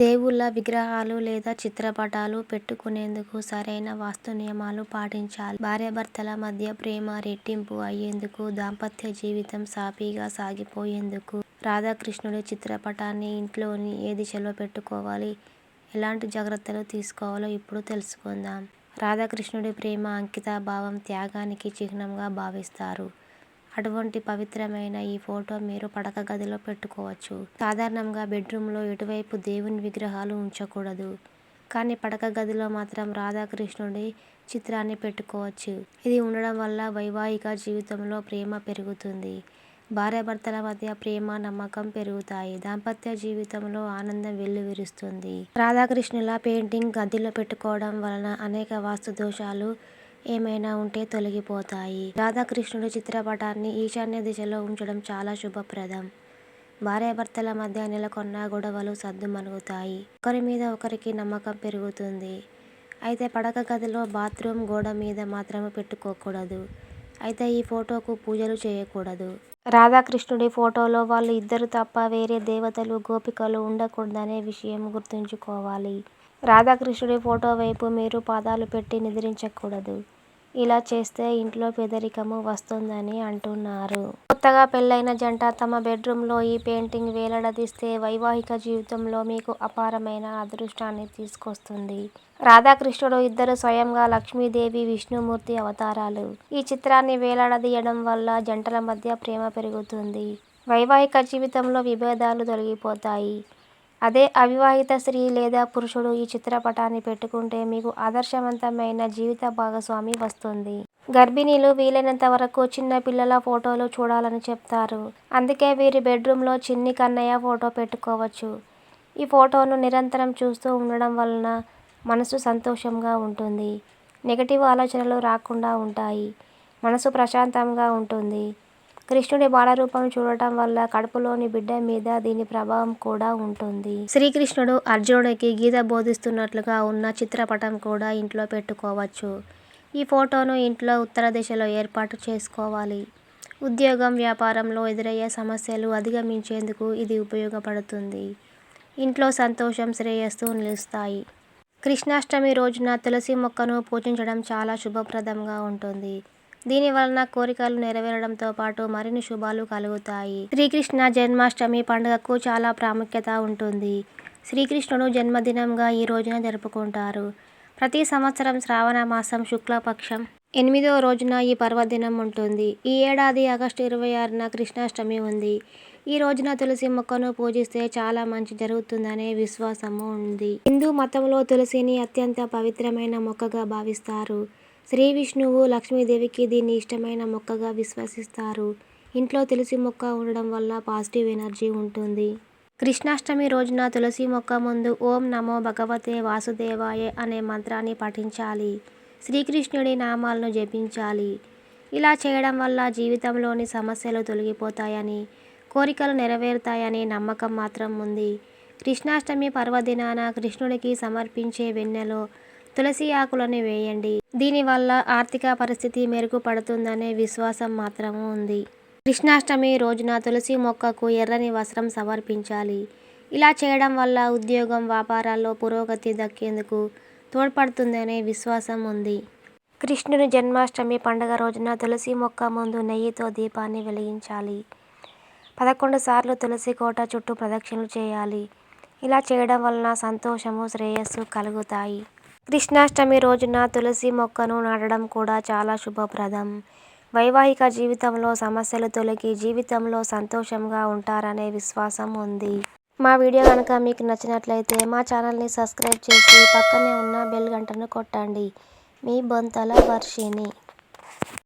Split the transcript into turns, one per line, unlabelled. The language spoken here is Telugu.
దేవుళ్ళ విగ్రహాలు లేదా చిత్రపటాలు పెట్టుకునేందుకు సరైన వాస్తు నియమాలు పాటించాలి. భార్యాభర్తల మధ్య ప్రేమ రెట్టింపు అయ్యేందుకు, దాంపత్య జీవితం సాఫీగా సాగిపోయేందుకు రాధాకృష్ణుడి చిత్రపటాన్ని ఇంట్లోని ఏ దిశలో పెట్టుకోవాలి, ఎలాంటి జాగ్రత్తలు తీసుకోవాలో ఇప్పుడు తెలుసుకుందాం. రాధాకృష్ణుడి ప్రేమ, అంకితభావం, త్యాగానికి చిహ్నంగా భావిస్తారు. అటువంటి పవిత్రమైన ఈ ఫోటో మీరు పడక గదిలో పెట్టుకోవచ్చు. సాధారణంగా బెడ్రూమ్లో ఎటువైపు దేవుని విగ్రహాలు ఉంచకూడదు. కానీ పడక గదిలో మాత్రం రాధాకృష్ణుడి చిత్రాన్ని పెట్టుకోవచ్చు. ఇది ఉండడం వల్ల వైవాహిక జీవితంలో ప్రేమ పెరుగుతుంది. భార్యాభర్తల మధ్య ప్రేమ, నమ్మకం పెరుగుతాయి. దాంపత్య జీవితంలో ఆనందం వెల్లివిరుస్తుంది. రాధాకృష్ణుల పెయింటింగ్ గదిలో పెట్టుకోవడం వలన అనేక వాస్తు దోషాలు ఏమైనా ఉంటే తొలగిపోతాయి. రాధాకృష్ణుడి చిత్రపటాన్ని ఈశాన్య దిశలో ఉంచడం చాలా శుభప్రదం. భార్యాభర్తల మధ్య నెలకొన్న గొడవలు సద్దుమణుగుతాయి. ఒకరి మీద ఒకరికి నమ్మకం పెరుగుతుంది. అయితే పడక గదిలో బాత్రూమ్ గోడ మీద మాత్రం పెట్టుకోకూడదు. అయితే ఈ ఫోటోకు పూజలు చేయకూడదు. రాధాకృష్ణుడి ఫోటోలో వాళ్ళు ఇద్దరు తప్ప వేరే దేవతలు, గోపికలు ఉండకూడదనే విషయం గుర్తుంచుకోవాలి. రాధాకృష్ణుడి ఫోటో వైపు మీరు పాదాలు పెట్టి నిద్రించకూడదు. ఇలా చేస్తే ఇంట్లో పేదరికము వస్తుందని అంటున్నారు. కొత్తగా పెళ్లైన జంట తమ బెడ్రూమ్లో ఈ పెయింటింగ్ వేలాడదీస్తే వైవాహిక జీవితంలో మీకు అపారమైన అదృష్టాన్ని తీసుకొస్తుంది. రాధాకృష్ణుడు ఇద్దరు స్వయంగా లక్ష్మీదేవి, విష్ణుమూర్తి అవతారాలు. ఈ చిత్రాన్ని వేలాడదీయడం వల్ల జంటల మధ్య ప్రేమ పెరుగుతుంది. వైవాహిక జీవితంలో విభేదాలు తొలగిపోతాయి. అదే అవివాహిత స్త్రీ లేదా పురుషుడు ఈ చిత్రపటాన్ని పెట్టుకుంటే మీకు ఆదర్శవంతమైన జీవిత భాగస్వామి వస్తుంది. గర్భిణీలు వీలైనంత వరకు చిన్న పిల్లల ఫోటోలు చూడాలని చెప్తారు. అందుకే వీరి బెడ్రూమ్లో చిన్ని కన్నయ్య ఫోటో పెట్టుకోవచ్చు. ఈ ఫోటోను నిరంతరం చూస్తూ ఉండడం వలన మనసు సంతోషంగా ఉంటుంది. నెగటివ్ ఆలోచనలు రాకుండా ఉంటాయి. మనసు ప్రశాంతంగా ఉంటుంది. కృష్ణుడి బాలరూపం చూడటం వల్ల కడుపులోని బిడ్డ మీద దీని ప్రభావం కూడా ఉంటుంది. శ్రీకృష్ణుడు అర్జునుడికి గీత బోధిస్తున్నట్లుగా ఉన్న చిత్రపటం కూడా ఇంట్లో పెట్టుకోవచ్చు. ఈ ఫోటోను ఇంట్లో ఉత్తర దిశలో ఏర్పాటు చేసుకోవాలి. ఉద్యోగం, వ్యాపారంలో ఎదురయ్యే సమస్యలు అధిగమించేందుకు ఇది ఉపయోగపడుతుంది. ఇంట్లో సంతోషం, శ్రేయస్సు నిలుస్తాయి. కృష్ణాష్టమి రోజున తులసి మొక్కను పూజించడం చాలా శుభప్రదంగా ఉంటుంది. దీని వలన కోరికలు నెరవేరడంతో పాటు మరిన్ని శుభాలు కలుగుతాయి. శ్రీకృష్ణ జన్మాష్టమి పండుగకు చాలా ప్రాముఖ్యత ఉంటుంది. శ్రీకృష్ణుడు జన్మదినంగా ఈ రోజున జరుపుకుంటారు. ప్రతి సంవత్సరం శ్రావణ మాసం శుక్లపక్షం 8వ రోజున ఈ పర్వదినం ఉంటుంది. ఈ ఏడాది ఆగస్టు 26న కృష్ణాష్టమి ఉంది. ఈ రోజున తులసి మొక్కను పూజిస్తే చాలా మంచి జరుగుతుందనే విశ్వాసము ఉంది. హిందూ మతంలో తులసిని అత్యంత పవిత్రమైన మొక్కగా భావిస్తారు. శ్రీ విష్ణువు, లక్ష్మీదేవికి దీన్ని ఇష్టమైన మొక్కగా విశ్వసిస్తారు. ఇంట్లో తులసి మొక్క ఉండడం వల్ల పాజిటివ్ ఎనర్జీ ఉంటుంది. కృష్ణాష్టమి రోజున తులసి మొక్క ముందు ఓం నమో భగవతే వాసుదేవాయ అనే మంత్రాన్ని పఠించాలి. శ్రీకృష్ణుడి నామాలను జపించాలి. ఇలా చేయడం వల్ల జీవితంలోని సమస్యలు తొలగిపోతాయని, కోరికలు నెరవేరుతాయని నమ్మకం మాత్రం ఉంది. కృష్ణాష్టమి పర్వదినాన కృష్ణుడికి సమర్పించే వెన్నెలో తులసి ఆకులను వేయండి. దీనివల్ల ఆర్థిక పరిస్థితి మెరుగుపడుతుందనే విశ్వాసం మాత్రము ఉంది. కృష్ణాష్టమి రోజున తులసి మొక్కకు ఎర్రని వస్త్రం సమర్పించాలి. ఇలా చేయడం వల్ల ఉద్యోగం, వ్యాపారాల్లో పురోగతి దక్కేందుకు తోడ్పడుతుందనే విశ్వాసం ఉంది. కృష్ణుని జన్మాష్టమి పండుగ రోజున తులసి మొక్క ముందు నెయ్యితో దీపాన్ని వెలిగించాలి. 11 సార్లు తులసి కోట చుట్టూ ప్రదక్షిణలు చేయాలి. ఇలా చేయడం వలన సంతోషము, శ్రేయస్సు కలుగుతాయి. కృష్ణాష్టమి రోజున తులసి మొక్కను నాటడం కూడా చాలా శుభప్రదం. వైవాహిక జీవితంలో సమస్యలు తొలగి జీవితంలో సంతోషంగా ఉంటారనే విశ్వాసం ఉంది. మా వీడియో కనుక మీకు నచ్చినట్లయితే మా ఛానల్ని సబ్స్క్రైబ్ చేసి పక్కనే ఉన్న బెల్ గంటను కొట్టండి. మీ బొంతల వర్షిణి.